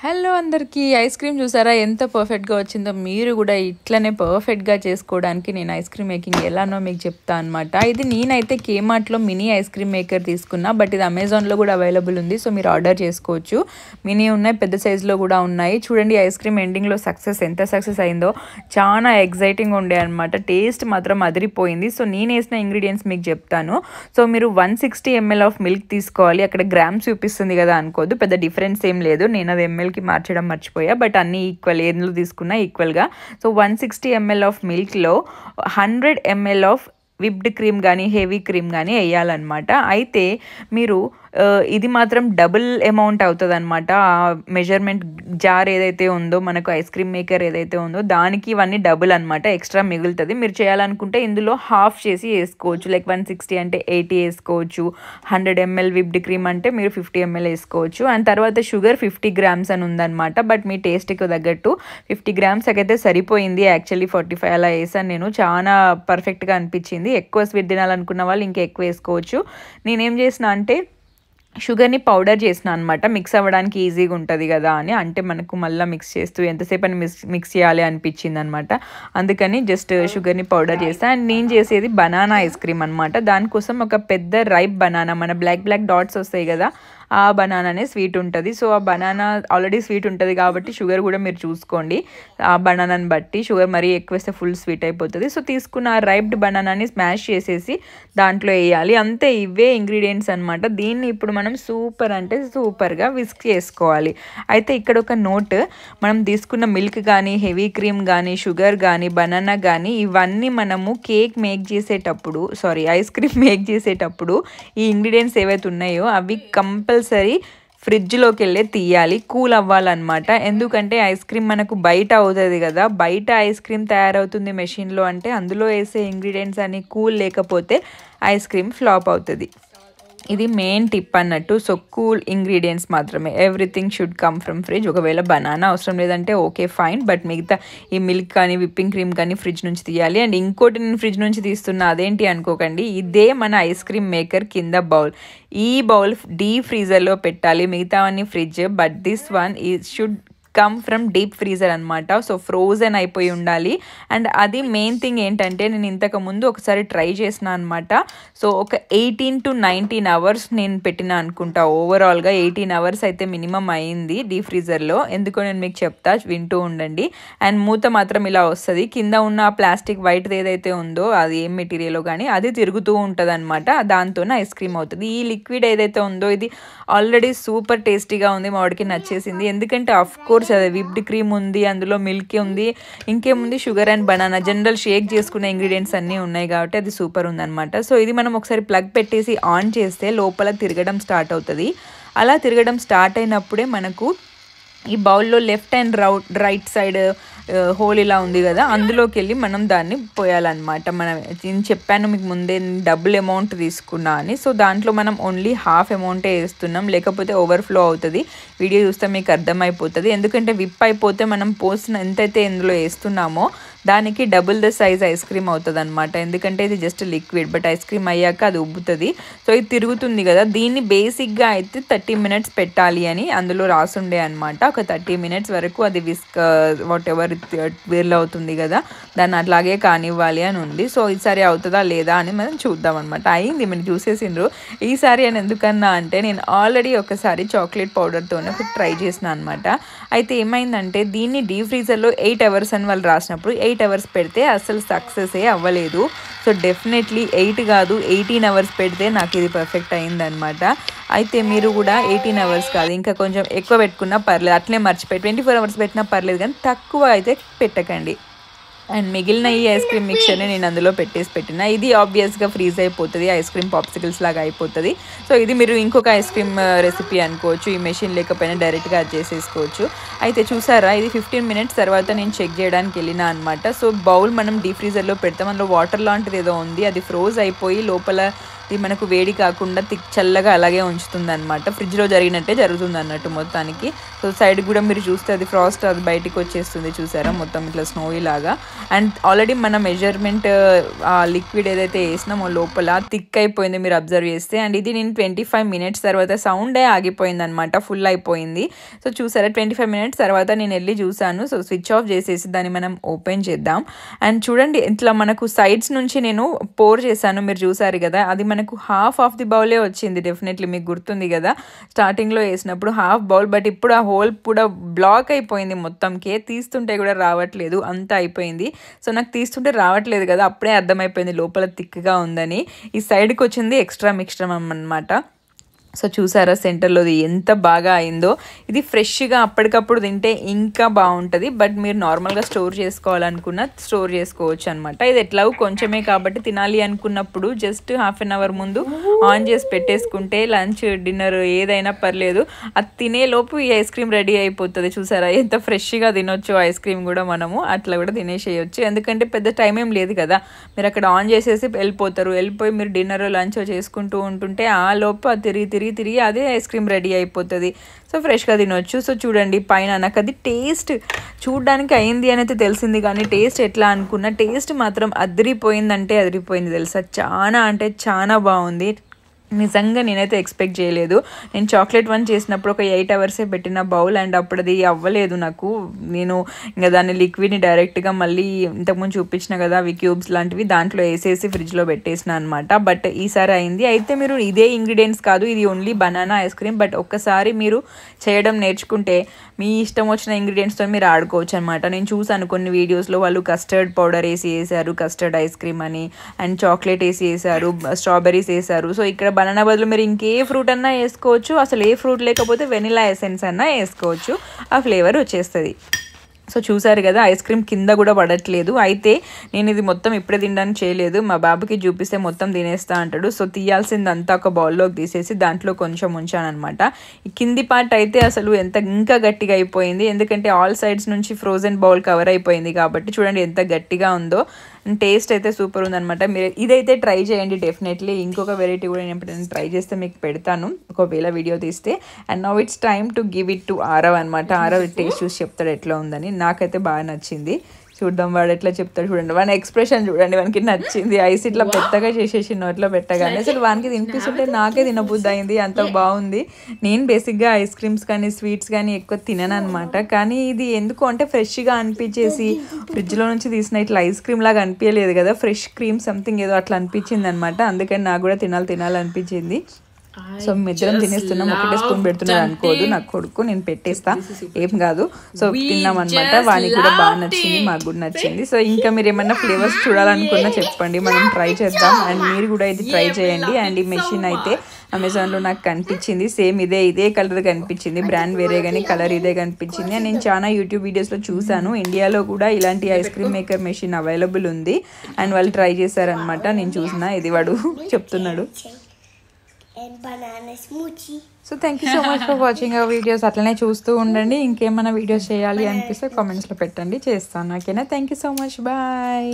Hello అందరికీ ice cream చూసారా ఎంత పర్ఫెక్ట్గా వచ్చిందో. మీరు కూడా ఇట్లనే పర్ఫెక్ట్గా చేసుకోవడానికి నేను ఐస్ క్రీమ్ మేకింగ్ ఎలానో మీకు చెప్తా అనమాట. ఇది నేనైతే కేమార్ట్లో మినీ ఐస్ క్రీమ్ మేకర్ తీసుకున్నా, బట్ ఇది అమెజాన్లో కూడా అవైలబుల్ ఉంది. సో మీరు ఆర్డర్ చేసుకోవచ్చు. మినీ ఉన్నాయి, పెద్ద సైజులో కూడా ఉన్నాయి. చూడండి ఐస్ క్రీమ్ ఎండింగ్లో ఎంత సక్సెస్ అయిందో. చాలా ఎగ్జైటింగ్ ఉండే అనమాట. టేస్ట్ మాత్రం అదిరిపోయింది. సో నేను వేసిన ఇంగ్రీడియంట్స్ మీకు చెప్తాను. సో మీరు 160 ml ఆఫ్ మిల్క్ తీసుకోవాలి. అక్కడ గ్రామ్స్ చూపిస్తుంది కదా అనుకోద్దు, పెద్ద డిఫరెన్స్ ఏం లేదు. నేను అది ఎంఎల్కి మార్చడం మర్చిపోయా, బట్ అన్ని ఈక్వల్, ఏళ్ళు తీసుకున్నా ఈక్వల్గా. సో 160 ml ఆఫ్ మిల్క్లో 100 ml ఆఫ్ విప్డ్ క్రీమ్ కానీ హెవీ క్రీమ్ కానీ వేయాలన్నమాట. అయితే మీరు ఇది మాత్రం డబుల్ అమౌంట్ అవుతుంది అనమాట. ఆ మెజర్మెంట్ జార్ ఏదైతే ఉందో, మనకు ఐస్ క్రీమ్ మేకర్ ఏదైతే ఉందో దానికి ఇవన్నీ డబుల్ అనమాట, ఎక్స్ట్రా మిగులుతుంది. మీరు చేయాలనుకుంటే ఇందులో హాఫ్ చేసి వేసుకోవచ్చు. లైక్ 160 అంటే 80 వేసుకోవచ్చు. 100 ml విప్డ్ క్రీమ్ అంటే మీరు 50 ml వేసుకోవచ్చు. అండ్ తర్వాత షుగర్ 50 grams అని ఉందన్నమాట. బట్ మీ టేస్ట్కి తగ్గట్టు 50 grams అయితే సరిపోయింది. యాక్చువల్లీ 45 అలా వేసాను నేను. చాలా పర్ఫెక్ట్గా అనిపించింది. ఎక్కువ స్వీట్ తినాలనుకున్న వాళ్ళు ఇంకా ఎక్కువ వేసుకోవచ్చు. నేనేం చేసిన అంటే షుగర్ని పౌడర్ చేసిన అనమాట, మిక్స్ అవ్వడానికి ఈజీగా ఉంటుంది కదా అని. అంటే మనకు మళ్ళీ మిక్స్ చేస్తూ ఎంతసేపు అని మిక్స్ చేయాలి అనిపించింది అనమాట. అందుకని జస్ట్ షుగర్ని పౌడర్ చేస్తాను. అండ్ నేను చేసేది బనానా ఐస్ క్రీమ్ అనమాట. దానికోసం ఒక పెద్ద రైప్ బనానా, మన బ్లాక్ డాట్స్ వస్తాయి కదా, ఆ బనానానే స్వీట్ ఉంటుంది. సో ఆ బనానా ఆల్రెడీ స్వీట్ ఉంటుంది కాబట్టి షుగర్ కూడా మీరు చూసుకోండి. ఆ బనానాని బట్టి షుగర్ మరీ ఎక్కువ వేస్తే ఫుల్ స్వీట్ అయిపోతుంది. సో తీసుకున్న ఆ రైప్డ్ బనానాని స్మాష్ చేసేసి దాంట్లో వేయాలి. అంతే, ఇవే ఇంగ్రీడియంట్స్ అనమాట. దీన్ని ఇప్పుడు మనం సూపర్గా విస్క్ చేసుకోవాలి. అయితే ఇక్కడ ఒక నోట్, మనం తీసుకున్న మిల్క్ కానీ హెవీ క్రీమ్ కానీ షుగర్ కానీ బనానా కానీ ఇవన్నీ మనము ఐస్ క్రీమ్ మేక్ చేసేటప్పుడు ఈ ఇంగ్రీడియంట్స్ ఏవైతే ఉన్నాయో అవి కంపల్సరీ ఫ్రిడ్జ్లోకి వెళ్ళి తీయాలి, కూల్ అవ్వాలన్నమాట. ఎందుకంటే ఐస్ క్రీమ్ మనకు బయట అవుతుంది కదా, బయట ఐస్ క్రీమ్ తయారవుతుంది మెషిన్లో అంటే అందులో వేసే ఇంగ్రీడియంట్స్ అన్ని కూల్ లేకపోతే ఐస్ క్రీమ్ ఫ్లాప్ అవుతుంది. ఇది మెయిన్ టిప్ అన్నట్టు. సో కూల్ ఇంగ్రీడియంట్స్ మాత్రమే, everything should come from fridge. ఒకవేళ బనానా అవసరం లేదంటే ఓకే ఫైన్, బట్ మిగతా ఈ మిల్క్ కానీ విప్పింగ్ క్రీమ్ కానీ ఫ్రిడ్జ్ నుంచి తీయాలి. అండ్ ఇంకోటి నేను ఫ్రిడ్జ్ నుంచి తీస్తున్నా, అదేంటి అనుకోకండి, ఇదే మన ఐస్ క్రీమ్ మేకర్ కింద బౌల్. ఈ బౌల్ డీప్ ఫ్రీజర్లో పెట్టాలి, మిగతావన్నీ fridge. But this one should come from deep freezer అనమాట. సో ఫ్రోజన్ అయిపోయి ఉండాలి. అండ్ అది మెయిన్ థింగ్ ఏంటంటే, నేను ఇంతకుముందు ఒకసారి ట్రై చేసిన అనమాట. సో ఒక 18 to 19 hours నేను పెట్టిన అనుకుంటా. ఓవరాల్గా 18 hours అయితే మినిమం అయింది డీప్ ఫ్రీజర్లో. ఎందుకో నేను మీకు చెప్తా, వింటూ ఉండండి. అండ్ మూత మాత్రం ఇలా వస్తుంది. కింద ఉన్న ప్లాస్టిక్ వైట్ ఏదైతే ఉందో అది ఏం మెటీరియల్ కానీ అది తిరుగుతూ ఉంటుంది అనమాట. దాంతోనే ఐస్ క్రీమ్ అవుతుంది. ఈ లిక్విడ్ ఏదైతే ఉందో ఇది ఆల్రెడీ సూపర్ టేస్టీగా ఉంది, మా వాడికి నచ్చేసింది. ఎందుకంటే అఫ్ కోర్స్ అది విప్డ్ క్రీమ్ ఉంది, అందులో మిల్క్ ఉంది, ఇంకేముంది sugar and banana, general shake చేసుకునే ఇంగ్రీడియంట్స్ అన్నీ ఉన్నాయి కాబట్టి అది సూపర్ ఉందన్నమాట. సో ఇది మనం ఒకసారి ప్లగ్ పెట్టేసి ఆన్ చేస్తే లోపల తిరగడం స్టార్ట్ అవుతుంది. అలా తిరగడం స్టార్ట్ అయినప్పుడే మనకు ఈ బౌల్లో left and right side whole ఇలా ఉంది కదా, అందులోకి వెళ్ళి మనం దాన్ని పోయాలన్నమాట. నేను చెప్పాను మీకు ముందే డబుల్ అమౌంట్ తీసుకున్నా అని. సో దాంట్లో మనం ఓన్లీ హాఫ్ అమౌంటే వేస్తున్నాం, లేకపోతే ఓవర్ఫ్లో అవుతుంది. వీడియో చూస్తే మీకు అర్థమైపోతుంది. ఎందుకంటే విప్ అయిపోతే మనం పోసిన ఎంతైతే ఇందులో వేస్తున్నామో దానికి double the size ice cream అవుతుంది అనమాట. ఎందుకంటే ఇది just liquid, but ice cream అయ్యాక అది ఉబ్బుతుంది. సో ఇది తిరుగుతుంది కదా, దీన్ని బేసిక్గా అయితే 30 minutes పెట్టాలి అని అందులో రాసుండే అనమాట. ఒక 30 minutes వరకు అది విస్క్ వాట్ ఎవర్ వీర్లు అవుతుంది కదా, దాన్ని అట్లాగే కానివ్వాలి అని ఉంది. సో ఈసారి అవుతుందా లేదా అని మనం చూద్దాం అనమాట. అయింది, మీరు చూసేసిండ్రు. ఈసారి అని ఎందుకన్నా అంటే, నేను ఆల్రెడీ ఒకసారి చాక్లెట్ పౌడర్తోనే ట్రై చేసిన అనమాట. అయితే ఏమైందంటే, దీన్ని డీప్ ఫ్రీజర్లో 8 hours అని వాళ్ళు రాసినప్పుడు 8 hours పెడితే అసలు సక్సెస్ అవ్వలేదు. సో డెఫినెట్లీ 8 కాదు 18 hours పెడితే నాకు ఇది పర్ఫెక్ట్ అయిందనమాట. అయితే మీరు కూడా 18 hours కాదు, ఇంకా కొంచెం ఎక్కువ పెట్టుకున్నా పర్లేదు, అట్లే మర్చిపోయి 24 hours పెట్టినా పర్లేదు, కానీ తక్కువ అయితే పెట్టకండి. అండ్ మిగిలిన ఈ ఐస్ క్రీమ్ మిక్చర్ని నేను అందులో పెట్టిన. ఇది ఆబ్వియస్గా ఫ్రీజ్ అయిపోతుంది, ఐస్ క్రీమ్ పాప్సికల్స్ లాగా అయిపోతుంది. సో ఇది మీరు ఇంకొక ఐస్ క్రీమ్ రెసిపీ అనుకోవచ్చు. ఈ మెషిన్ లేకపోయినా డైరెక్ట్గా అది చేసేసుకోవచ్చు. అయితే చూసారా, ఇది 15 minutes తర్వాత నేను చెక్ చేయడానికి వెళ్ళినా అనమాట. సో బౌల్ మనం డీప్ ఫ్రీజర్లో పెడతాం, అందులో వాటర్ లాంటిది ఏదో ఉంది, అది ఫ్రోజ్ అయిపోయి లోపల ఇది మనకు వేడి కాకుండా చల్లగా అలాగే ఉంచుతుంది అనమాట. ఫ్రిడ్జ్లో జరిగినట్టే జరుగుతుంది అన్నట్టు మొత్తానికి. సో సైడ్ కూడా మీరు చూస్తే అది ఫ్రాస్ట్ అది బయటికి వచ్చేస్తుంది చూసారా, మొత్తం ఇట్లా స్నోయి లాగా. అండ్ ఆల్రెడీ మన మెజర్మెంట్ లిక్విడ్ ఏదైతే వేసినామో లోపల థిక్ అయిపోయింది మీరు అబ్జర్వ్ చేస్తే. అండ్ ఇది నేను 25 minutes తర్వాత సౌండే ఆగిపోయింది అనమాట, ఫుల్ అయిపోయింది. సో చూసారా 25 minutes తర్వాత నేను వెళ్ళి చూసాను. సో స్విచ్ ఆఫ్ చేసేసి దాన్ని మనం ఓపెన్ చేద్దాం. అండ్ చూడండి ఇట్లా మనకు సైడ్స్ నుంచి నేను పోర్ చేశాను, మీరు చూసారు కదా, అది మనకు హాఫ్ ఆఫ్ ది బౌలే వచ్చింది. డెఫినెట్లీ మీకు గుర్తుంది కదా స్టార్టింగ్లో వేసినప్పుడు హాఫ్ బౌల్, బట్ ఇప్పుడు ఆ హోల్ కూడా బ్లాక్ అయిపోయింది మొత్తంకే, తీస్తుంటే కూడా రావట్లేదు, అంతా అయిపోయింది. సో నాకు తీస్తుంటే రావట్లేదు కదా, అప్పుడే అర్థమైపోయింది లోపల థిక్గా ఉందని. ఈ సైడ్కి వచ్చింది ఎక్స్ట్రా మిక్స్చర్ అన్నమాట. సో చూసారా సెంటర్లోది ఎంత బాగా అయిందో. ఇది ఫ్రెష్గా అప్పటికప్పుడు తింటే ఇంకా బాగుంటుంది, బట్ మీరు నార్మల్గా స్టోర్ చేసుకోవాలనుకున్న స్టోర్ చేసుకోవచ్చు అనమాట. ఇది ఎట్లాగో కొంచెమే కాబట్టి తినాలి అనుకున్నప్పుడు జస్ట్ హాఫ్ అన్ అవర్ ముందు ఆన్ చేసి పెట్టేసుకుంటే లంచ్ డిన్నర్ ఏదైనా పర్లేదు, అది తినేలోపు ఈ ఐస్ క్రీమ్ రెడీ అయిపోతుంది. చూసారా ఎంత ఫ్రెష్గా తినొచ్చు ఐస్ క్రీమ్ కూడా, మనము అట్లా కూడా తినేసేయచ్చు. ఎందుకంటే పెద్ద టైం ఏం లేదు కదా, మీరు అక్కడ ఆన్ చేసేసి వెళ్ళిపోతారు, వెళ్ళిపోయి మీరు డిన్నర్ లంచ్ చేసుకుంటూ ఉంటుంటే ఆ లోపు అది తిరిగి అదే ఐస్ క్రీమ్ రెడీ అయిపోతుంది. సో ఫ్రెష్గా తినొచ్చు. సో చూడండి పైన నాకు అది టేస్ట్ చూడడానికి అయింది అని అయితే తెలిసింది, కానీ టేస్ట్ ఎట్లా అనుకున్నా టేస్ట్ మాత్రం అదిరిపోయిందంటే అదిరిపోయింది తెలుసా, చాలా అంటే చాలా బాగుంది. నిజంగా నేనైతే ఎక్స్పెక్ట్ చేయలేదు. నేను చాక్లెట్ వన్ చేసినప్పుడు ఒక 8 hours పెట్టిన బౌల్, అండ్ అప్పుడు అది అవ్వలేదు నాకు. నేను ఇంకా దాన్ని లిక్విడ్ని డైరెక్ట్గా మళ్ళీ ఇంతకుముందు చూపించిన కదా అవి క్యూబ్స్ లాంటివి దాంట్లో వేసేసి ఫ్రిడ్జ్లో పెట్టేసిన అనమాట. బట్ ఈసారి అయింది. అయితే మీరు ఇదే ఇంగ్రీడియంట్స్ కాదు, ఇది only banana ice cream, but ఒక్కసారి మీరు చేయడం నేర్చుకుంటే మీ ఇష్టం వచ్చిన ఇంగ్రీడియంట్స్తో మీరు ఆడుకోవచ్చు అనమాట. నేను చూసాను కొన్ని వీడియోస్లో వాళ్ళు కస్టర్డ్ పౌడర్ వేసారు, కస్టర్డ్ ఐస్ క్రీమ్ అని, అండ్ చాక్లెట్ వేసారు, స్ట్రాబెర్రీస్ వేసారు. సో ఇక్కడ బనానా బదులు మీరు ఇంకే ఫ్రూట్ అన్నా వేసుకోవచ్చు, అసలు ఏ ఫ్రూట్ లేకపోతే వెనిలా ఎసెన్స్ అన్నా వేసుకోవచ్చు, ఆ ఫ్లేవర్ వచ్చేస్తుంది. సో చూసారు కదా ఐస్ క్రీమ్ కింద కూడా పడట్లేదు. అయితే నేను ఇది మొత్తం ఇప్పుడే తినడానికి చేయలేదు, మా బాబుకి చూపిస్తే మొత్తం తినేస్తా అంటాడు. సో తీయాల్సిందంతా ఒక బౌల్లోకి తీసేసి దాంట్లో కొంచెం ఉంచానమాట. ఈ కింది పార్ట్ అయితే అసలు ఇంకా గట్టిగా అయిపోయింది, ఎందుకంటే ఆల్ సైడ్స్ నుంచి ఫ్రోజన్ బౌల్ కవర్ అయిపోయింది కాబట్టి. చూడండి ఎంత గట్టిగా ఉందో, టేస్ట్ అయితే సూపర్ ఉందనమాట. మీరు ఇదైతే ట్రై చేయండి డెఫినెట్లీ. ఇంకొక వెరైటీ కూడా నేను ఎప్పుడైనా ట్రై చేస్తే మీకు పెడతాను ఒకవేళ వీడియో తీస్తే. And now it's time to give it to Aarav అనమాట. ఆరవ్ టేస్ట్ చూసి చెప్తాడు ఎట్లా ఉందని. నాకైతే బాగా నచ్చింది, చూద్దాం వాడు ఎట్లా చెప్తాడు. చూడండి వాని ఎక్స్ప్రెషన్ చూడండి, వానికి నచ్చింది. ఐస్ ఇట్లా పెద్దగా చేసేసి నోట్లో పెట్టగానే అసలు వానికి తినిపిస్తుంటే నాకే తినబుద్ధి అయింది, అంత బాగుంది. నేను బేసిక్గా ఐస్ క్రీమ్స్ కానీ స్వీట్స్ కానీ ఎక్కువ తినను అనమాట, కానీ ఇది ఎందుకు అంటే ఫ్రెష్గా అనిపించేసి ఫ్రిడ్జ్లో నుంచి తీసిన ఇట్లా ఐస్ క్రీమ్ లాగా అనిపించలేదు కదా, ఫ్రెష్ క్రీమ్ సంథింగ్ ఏదో అట్లా అనిపించింది అనమాట. అందుకని నాకు కూడా తినాలనిపించింది. సో ఇద్దరం తినేస్తున్నాం, ఒకటే స్పూన్ పెడుతున్నాడు అనుకోదు నాకు కొడుకు, నేను పెట్టేస్తా ఏం కాదు. సో తిన్నాం అనమాట, వానికి కూడా బాగా నచ్చింది, మాకు కూడా నచ్చింది. సో ఇంకా మీరు ఏమన్నా ఫ్లేవర్స్ చూడాలనుకున్నా చెప్పండి, మనం ట్రై చేద్దాం. అండ్ మీరు కూడా ఇది ట్రై చేయండి. అండ్ ఈ మెషిన్ అయితే అమెజాన్లో నాకు కనిపించింది, సేమ్ ఇదే కలర్ కనిపించింది, బ్రాండ్ వేరే కానీ కలర్ ఇదే కనిపించింది. అండ్ నేను చాలా యూట్యూబ్ వీడియోస్లో చూసాను, ఇండియాలో కూడా ఇలాంటి ice cream maker machine available ఉంది. అండ్ వాళ్ళు ట్రై చేశారనమాట, నేను చూసిన. ఇది వాడు చెప్తున్నాడు. And banana smoothie. So thank you so much for watching our videos. అట్లనే చూస్తూ ఉండండి. ఇంకేమైనా వీడియోస్ చేయాలి అనిపిస్తే కామెంట్స్లో పెట్టండి, చేస్తాను. ఓకేనా? Thank you so much, bye.